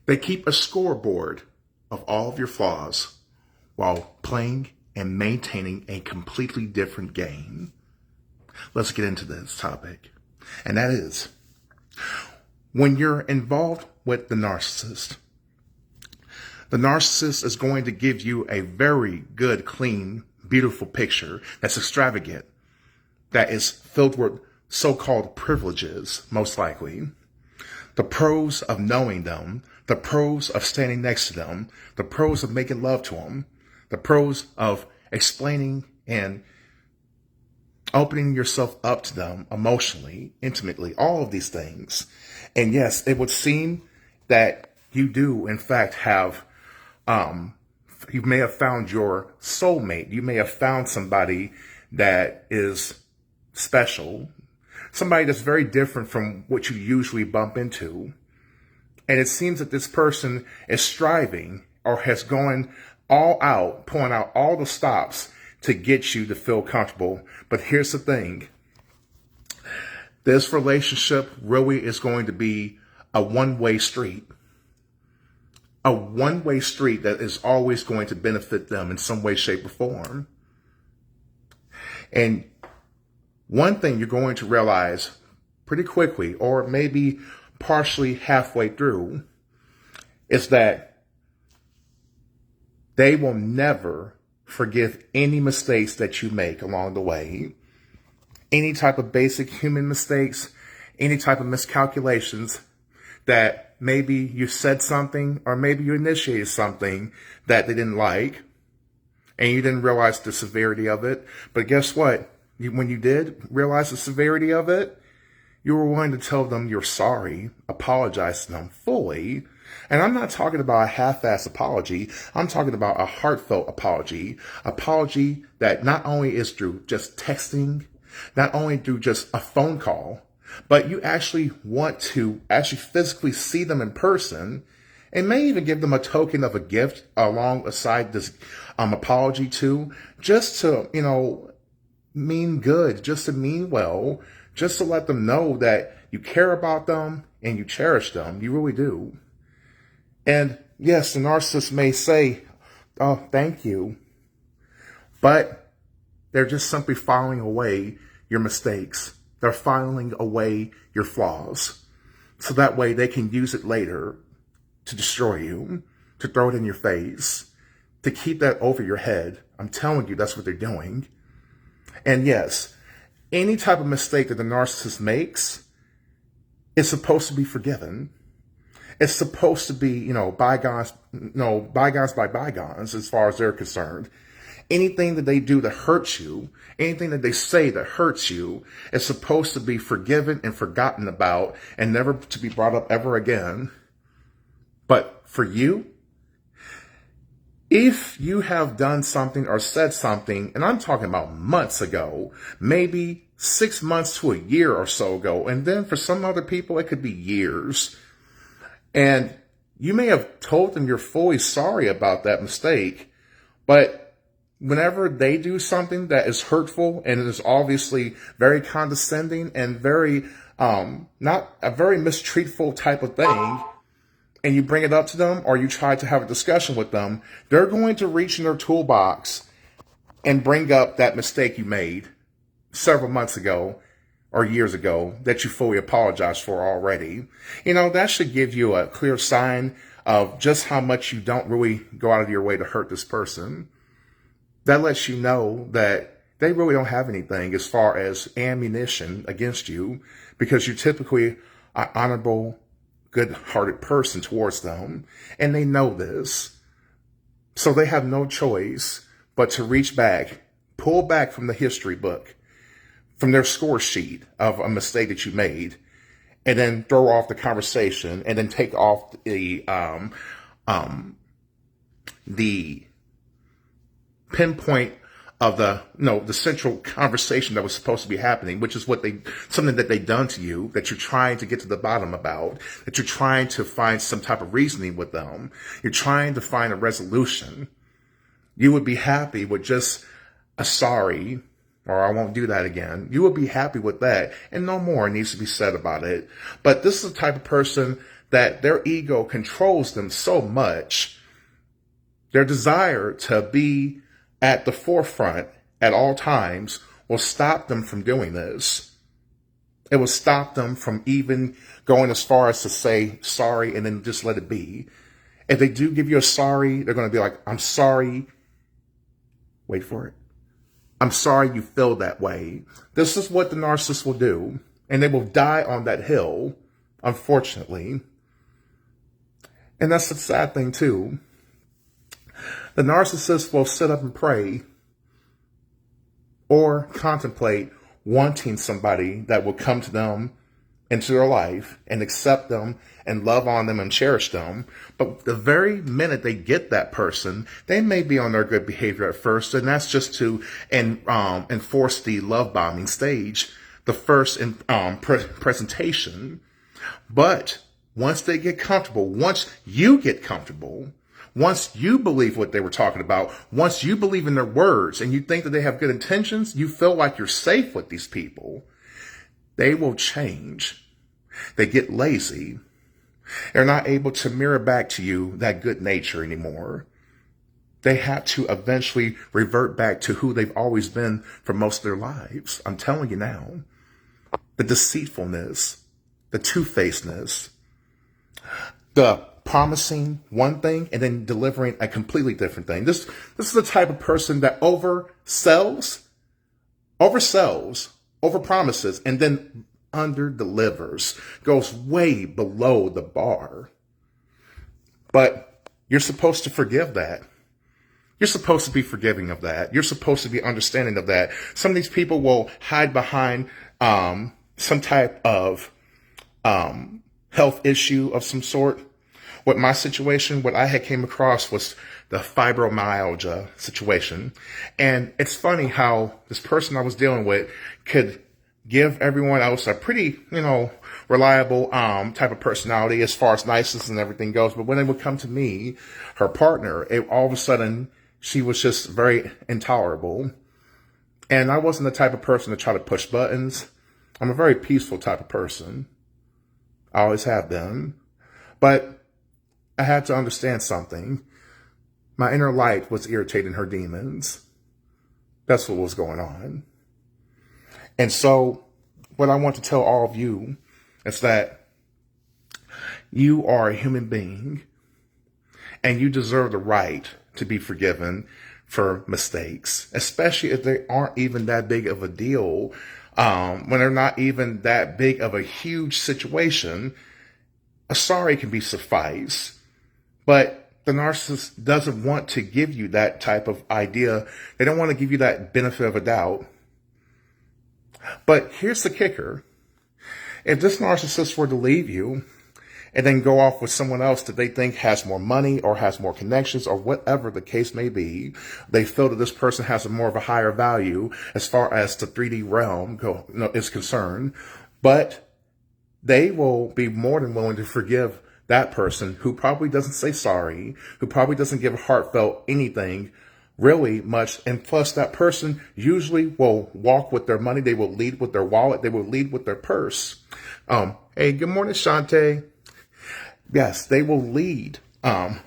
They keep a scoreboard of all of your flaws while playing and maintaining a completely different game. Let's get into this topic. And that is, when you're involved with the narcissist is going to give you a very good, clean, beautiful picture that's extravagant, that is filled with so-called privileges, most likely. The pros of knowing them, the pros of standing next to them, the pros of making love to them, the pros of explaining and opening yourself up to them emotionally, intimately, all of these things. And yes, it would seem that you do, in fact, have, you may have found your soulmate. You may have found somebody that is special, somebody that's very different from what you usually bump into. And it seems that this person is striving or has gone all out, pulling out all the stops to get you to feel comfortable. But here's the thing. This relationship really is going to be a one-way street. A one-way street that is always going to benefit them in some way, shape, or form. And one thing you're going to realize pretty quickly, or maybe partially halfway through, is that they will never forgive any mistakes that you make along the way. Any type of basic human mistakes, any type of miscalculations that maybe you said something or maybe you initiated something that they didn't like and you didn't realize the severity of it. But guess what? When you did realize the severity of it, you were willing to tell them you're sorry, apologize to them fully. And I'm not talking about a half-assed apology. I'm talking about a heartfelt apology that not only is through just texting, not only through just a phone call, but you actually want to actually physically see them in person and may even give them a token of a gift alongside this apology too, just to, mean good, just to mean well, just to let them know that you care about them and you cherish them. You really do. And yes, the narcissist may say, oh, thank you. But they're just simply filing away your mistakes. They're filing away your flaws. So that way they can use it later to destroy you, to throw it in your face, to keep that over your head. I'm telling you, that's what they're doing. And yes, any type of mistake that the narcissist makes is supposed to be forgiven. It's supposed to be, bygones by bygones as far as they're concerned. Anything that they do that hurts you, anything that they say that hurts you is supposed to be forgiven and forgotten about and never to be brought up ever again. But for you, if you have done something or said something, and I'm talking about months ago, maybe 6 months to a year or so ago, and then for some other people, it could be years, and you may have told them you're fully sorry about that mistake, but whenever they do something that is hurtful and is obviously very condescending and very, not a very mistreatful type of thing, and you bring it up to them or you try to have a discussion with them, they're going to reach in their toolbox and bring up that mistake you made several months ago or years ago that you fully apologized for already. That should give you a clear sign of just how much you don't really go out of your way to hurt this person. That lets you know that they really don't have anything as far as ammunition against you because you're typically an honorable, good-hearted person towards them, and they know this. So they have no choice but to reach back, pull back from the history book, from their score sheet of a mistake that you made, and then throw off the conversation, and then take off the pinpoint of the central conversation that was supposed to be happening, which is something that they've done to you, that you're trying to get to the bottom about, that you're trying to find some type of reasoning with them. You're trying to find a resolution. You would be happy with just a sorry, or I won't do that again. You would be happy with that, and no more needs to be said about it. But this is the type of person that their ego controls them so much, their desire to be at the forefront at all times will stop them from doing this. It will stop them from even going as far as to say sorry and then just let it be. If they do give you a sorry, they're going to be like, I'm sorry. Wait for it. I'm sorry you feel that way. This is what the narcissist will do. And they will die on that hill, unfortunately. And that's the sad thing too. The narcissist will sit up and pray or contemplate wanting somebody that will come to them into their life and accept them and love on them and cherish them. But the very minute they get that person, they may be on their good behavior at first, and that's just to enforce the love bombing stage, the first presentation. But once they get comfortable, once you get comfortable, once you believe what they were talking about, once you believe in their words and you think that they have good intentions, you feel like you're safe with these people, they will change. They get lazy. They're not able to mirror back to you that good nature anymore. They have to eventually revert back to who they've always been for most of their lives. I'm telling you now, the deceitfulness, the two-facedness, the promising one thing and then delivering a completely different thing. This is the type of person that oversells, overpromises, and then underdelivers, goes way below the bar. But you're supposed to forgive that. You're supposed to be forgiving of that. You're supposed to be understanding of that. Some of these people will hide behind some type of health issue of some sort. With my situation, what I had came across was the fibromyalgia situation. And it's funny how this person I was dealing with could give everyone else a pretty, reliable type of personality as far as niceness and everything goes. But when they would come to me, her partner, all of a sudden, she was just very intolerable. And I wasn't the type of person to try to push buttons. I'm a very peaceful type of person. I always have been. But I had to understand something. My inner light was irritating her demons. That's what was going on. And so what I want to tell all of you is that you are a human being and you deserve the right to be forgiven for mistakes, especially if they aren't even that big of a deal. When they're not even that big of a huge situation, a sorry can be suffice. But the narcissist doesn't want to give you that type of idea. They don't want to give you that benefit of a doubt. But here's the kicker. If this narcissist were to leave you and then go off with someone else that they think has more money or has more connections or whatever the case may be, they feel that this person has a more of a higher value as far as the 3D realm is concerned. But they will be more than willing to forgive that person who probably doesn't say sorry, who probably doesn't give a heartfelt anything really much. And plus that person usually will walk with their money. They will lead with their wallet. They will lead with their purse. Hey, good morning, Shante. Yes, they will lead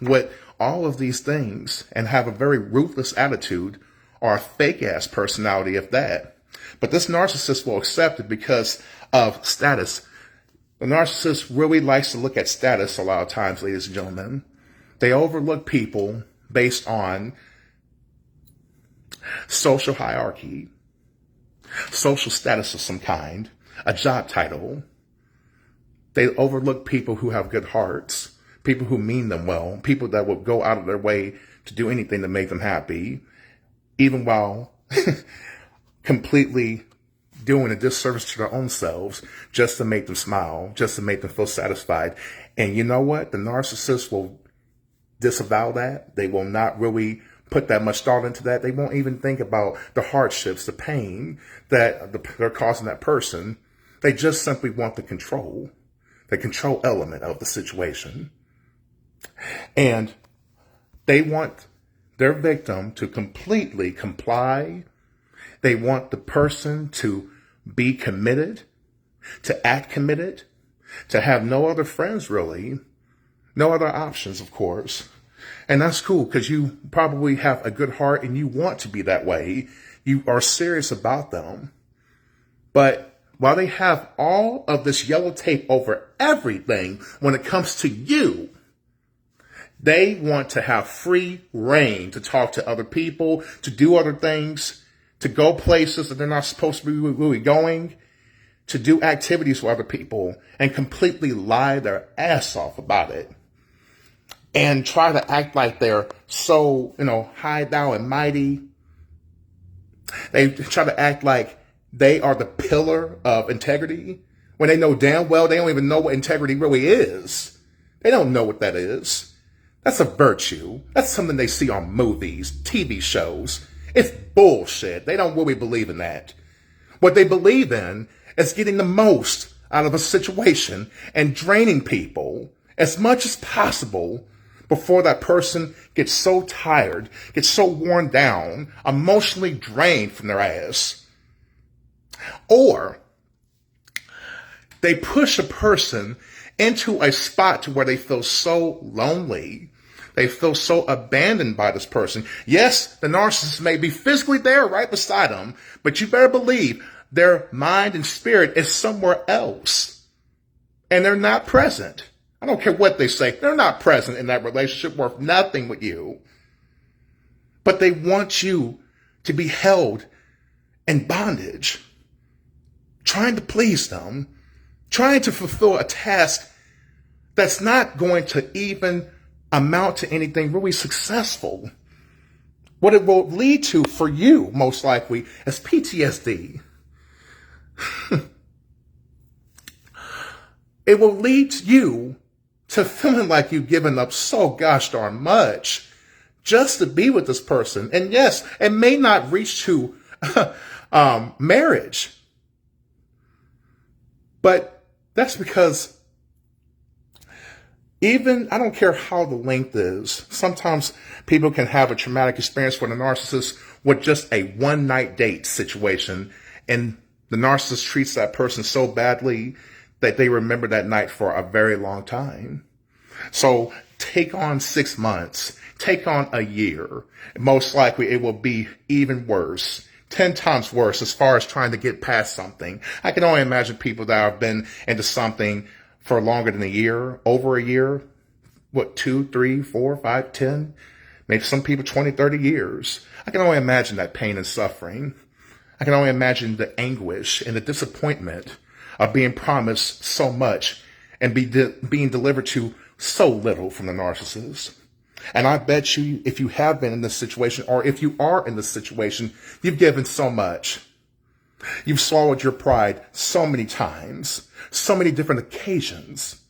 with all of these things and have a very ruthless attitude or a fake ass personality of that. But this narcissist will accept it because of status. The narcissist really likes to look at status a lot of times, ladies and gentlemen. They overlook people based on social hierarchy, social status of some kind, a job title. They overlook people who have good hearts, people who mean them well, people that will go out of their way to do anything to make them happy, even while completely doing a disservice to their own selves just to make them smile, just to make them feel satisfied. And you know what? The narcissist will disavow that. They will not really put that much thought into that. They won't even think about the hardships, the pain that they're causing that person. They just simply want the control element of the situation. And they want their victim to completely comply. They want the person to be committed, to act committed, to have no other friends really, no other options, of course. And that's cool because you probably have a good heart and you want to be that way. You are serious about them. But while they have all of this yellow tape over everything when it comes to you, they want to have free reign to talk to other people, to do other things, to go places that they're not supposed to be really going, to do activities with other people and completely lie their ass off about it. And try to act like they're so, high thou and mighty. They try to act like they are the pillar of integrity when they know damn well they don't even know what integrity really is. They don't know what that is. That's a virtue. That's something they see on movies, TV shows. It's bullshit. They don't really believe in that. What they believe in is getting the most out of a situation and draining people as much as possible before that person gets so tired, gets so worn down, emotionally drained from their ass. Or they push a person into a spot to where they feel so lonely. They feel so abandoned by this person. Yes, the narcissist may be physically there right beside them, but you better believe their mind and spirit is somewhere else. And they're not present. I don't care what they say. They're not present in that relationship, worth nothing with you. But they want you to be held in bondage, trying to please them, trying to fulfill a task that's not going to even amount to anything really successful. What it will lead to for you, most likely, is PTSD. It will lead you to feeling like you've given up so gosh darn much just to be with this person. And yes, it may not reach to marriage, but that's because even, I don't care how the length is, sometimes people can have a traumatic experience with a narcissist with just a one-night date situation, and the narcissist treats that person so badly that they remember that night for a very long time. So take on 6 months, take on a year. Most likely it will be even worse, 10 times worse as far as trying to get past something. I can only imagine people that have been into something for longer than a year, over a year, 2, 3, 4, 5, 10, maybe some people 20, 30 years. I can only imagine that pain and suffering. I can only imagine the anguish and the disappointment of being promised so much and being delivered to so little from the narcissist. And I bet you, if you have been in this situation, or if you are in this situation, you've given so much. You've swallowed your pride so many times, so many different occasions,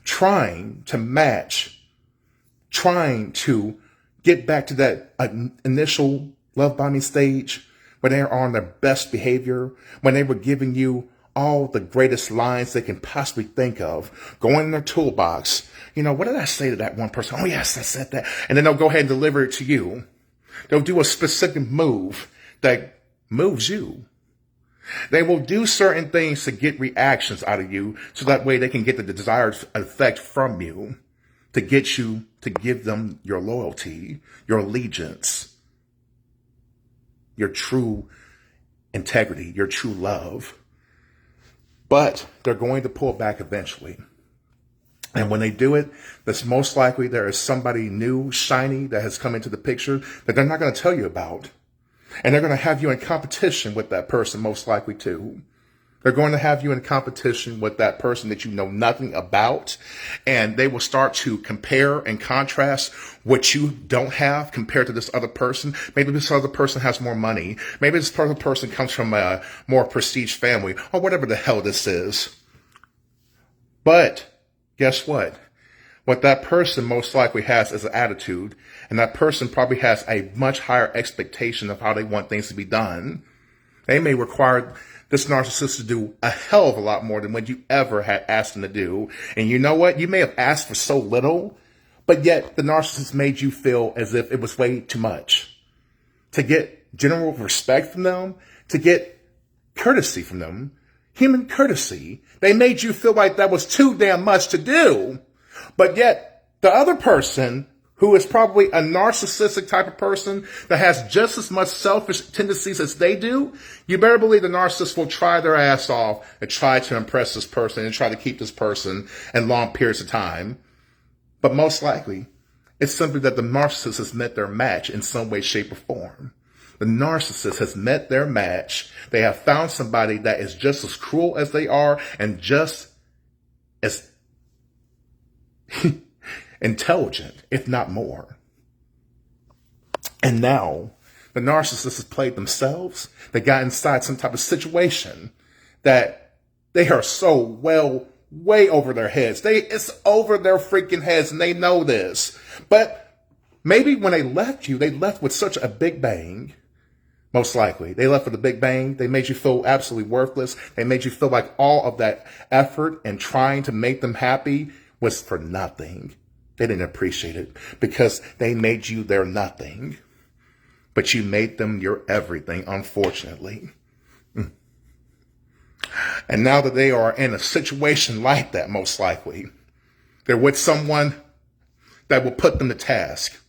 trying to match, trying to get back to that initial love bombing stage when they are on their best behavior, when they were giving you all the greatest lines they can possibly think of, go in their toolbox. What did I say to that one person? Oh, yes, I said that. And then they'll go ahead and deliver it to you. They'll do a specific move that moves you. They will do certain things to get reactions out of you so that way they can get the desired effect from you, to get you to give them your loyalty, your allegiance, your true integrity, your true love. But they're going to pull back eventually. And when they do it, that's most likely there is somebody new, shiny, that has come into the picture that they're not going to tell you about. And they're going to have you in competition with that person, most likely too. They're going to have you in competition with that person that you know nothing about. And they will start to compare and contrast what you don't have compared to this other person. Maybe this other person has more money. Maybe this other person comes from a more prestige family, or whatever the hell this is. But guess what? What that person most likely has is an attitude, and that person probably has a much higher expectation of how they want things to be done. They may require this narcissist to do a hell of a lot more than what you ever had asked them to do. And you know what? You may have asked for so little, but yet the narcissist made you feel as if it was way too much. To get general respect from them, to get courtesy from them, human courtesy. They made you feel like that was too damn much to do. But yet the other person, who is probably a narcissistic type of person that has just as much selfish tendencies as they do, you better believe the narcissist will try their ass off and try to impress this person and try to keep this person in long periods of time. But most likely, it's simply that the narcissist has met their match in some way, shape, or form. The narcissist has met their match. They have found somebody that is just as cruel as they are and just as intelligent, if not more. And now the narcissist has played themselves. They got inside some type of situation that they are so way over their heads. It's over their freaking heads, and they know this. But maybe when they left you, they left with such a big bang. Most likely. They left with a big bang. They made you feel absolutely worthless. They made you feel like all of that effort and trying to make them happy was for nothing. They didn't appreciate it because they made you their nothing. But you made them your everything, unfortunately. And now that they are in a situation like that, most likely, they're with someone that will put them to task.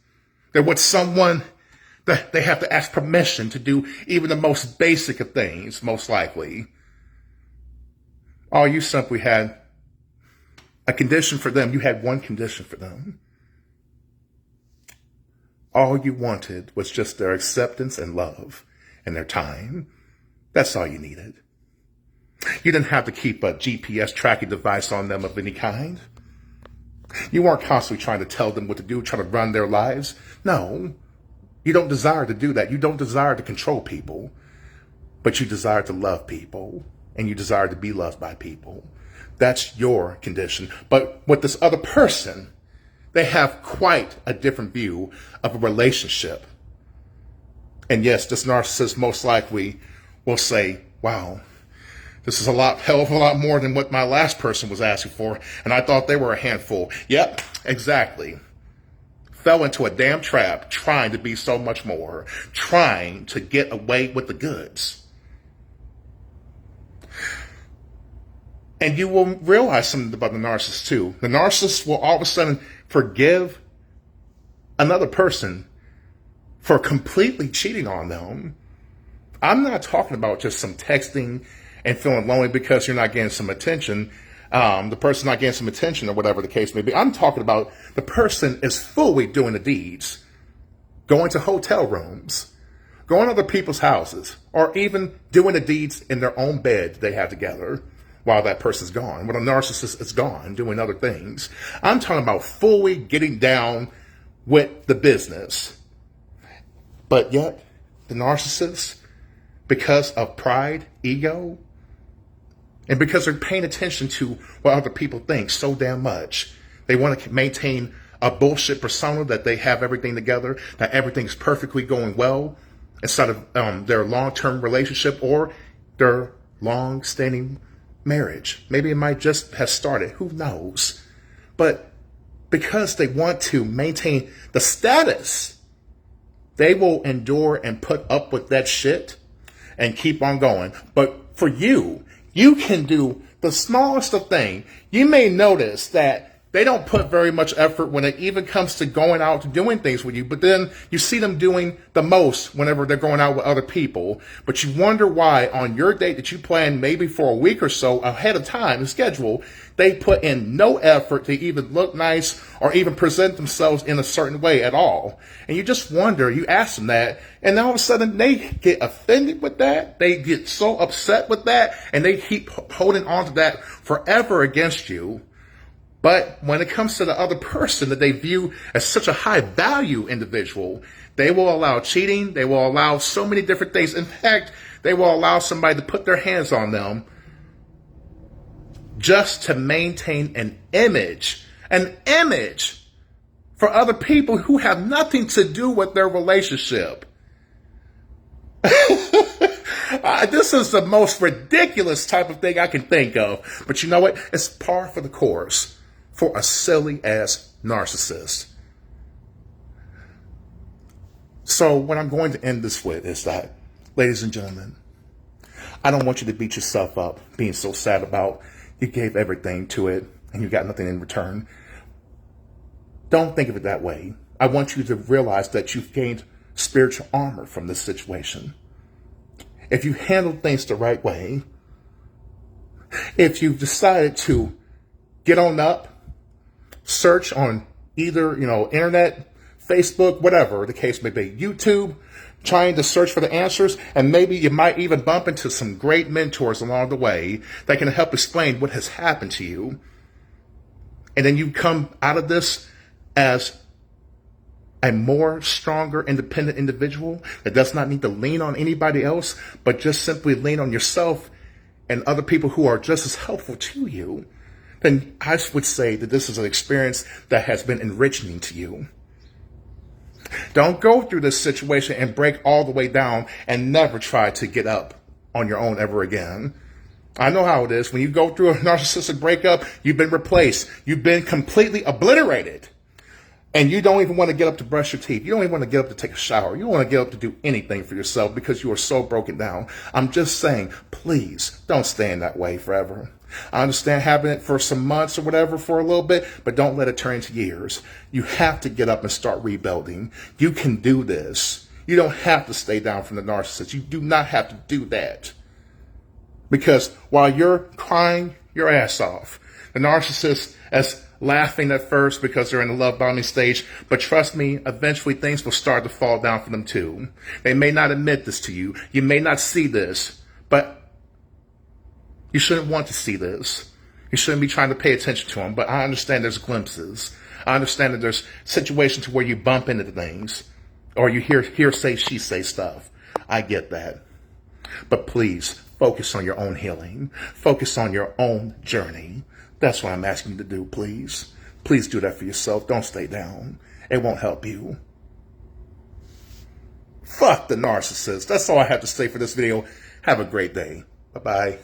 They're with someone that they have to ask permission to do even the most basic of things, most likely. Oh, you simply had a condition for them. You had one condition for them. All you wanted was just their acceptance and love and their time. That's all you needed. You didn't have to keep a GPS tracking device on them of any kind. You weren't constantly trying to tell them what to do, trying to run their lives. No, you don't desire to do that. You don't desire to control people, but you desire to love people, and you desire to be loved by people. That's your condition. But with this other person, they have quite a different view of a relationship. And yes, this narcissist most likely will say, wow, this is hell of a lot more than what my last person was asking for, and I thought they were a handful. Yep, exactly. Fell into a damn trap trying to be so much more, trying to get away with the goods. And you will realize something about the narcissist too. The narcissist will all of a sudden forgive another person for completely cheating on them. I'm not talking about just some texting and feeling lonely because you're not getting some attention. The person not getting some attention or whatever the case may be. I'm talking about the person is fully doing the deeds, going to hotel rooms, going to other people's houses, or even doing the deeds in their own bed they have together while that person's gone. When a narcissist is gone, doing other things. I'm talking about fully getting down with the business. But yet, the narcissist, because of pride, ego, and because they're paying attention to what other people think so damn much, they want to maintain a bullshit persona that they have everything together, that everything's perfectly going well, instead of their long-term relationship or their long-standing marriage. Maybe it might just have started. Who knows? But because they want to maintain the status, they will endure and put up with that shit and keep on going. But for you, you can do the smallest of things. You may notice that they don't put very much effort when it even comes to going out to doing things with you, but then you see them doing the most whenever they're going out with other people. But you wonder why on your date that you plan maybe for a week or so ahead of time, the schedule, they put in no effort to even look nice or even present themselves in a certain way at all. And you just wonder, you ask them that, and all of a sudden they get offended with that. They get so upset with that, and they keep holding on to that forever against you. But when it comes to the other person that they view as such a high value individual, they will allow cheating. They will allow so many different things. In fact, they will allow somebody to put their hands on them just to maintain an image for other people who have nothing to do with their relationship. This is the most ridiculous type of thing I can think of. But you know what? It's par for the course for a silly-ass narcissist. So what I'm going to end this with is that, ladies and gentlemen, I don't want you to beat yourself up being so sad about you gave everything to it and you got nothing in return. Don't think of it that way. I want you to realize that you've gained spiritual armor from this situation. If you handle things the right way, if you've decided to get on up, search on either, internet, Facebook, whatever the case may be, YouTube, trying to search for the answers, and maybe you might even bump into some great mentors along the way that can help explain what has happened to you. And then you come out of this as a more stronger, independent individual that does not need to lean on anybody else, but just simply lean on yourself and other people who are just as helpful to you, then I would say that this is an experience that has been enriching to you. Don't go through this situation and break all the way down and never try to get up on your own ever again. I know how it is. When you go through a narcissistic breakup, you've been replaced. You've been completely obliterated. And you don't even want to get up to brush your teeth. You don't even want to get up to take a shower. You don't want to get up to do anything for yourself because you are so broken down. I'm just saying, please don't stay in that way forever. I understand having it for some months or whatever for a little bit, but don't let it turn into years. You have to get up and start rebuilding. You can do this. You don't have to stay down from the narcissist. You do not have to do that. Because while you're crying your ass off, the narcissist is laughing at first because they're in the love bombing stage, but trust me, eventually things will start to fall down for them too. They may not admit this to you. You may not see this, but you shouldn't want to see this. You shouldn't be trying to pay attention to them, but I understand there's glimpses. I understand that there's situations where you bump into things or you hear say, she say stuff. I get that. But please focus on your own healing. Focus on your own journey. That's what I'm asking you to do, please. Please do that for yourself. Don't stay down. It won't help you. Fuck the narcissist. That's all I have to say for this video. Have a great day. Bye-bye.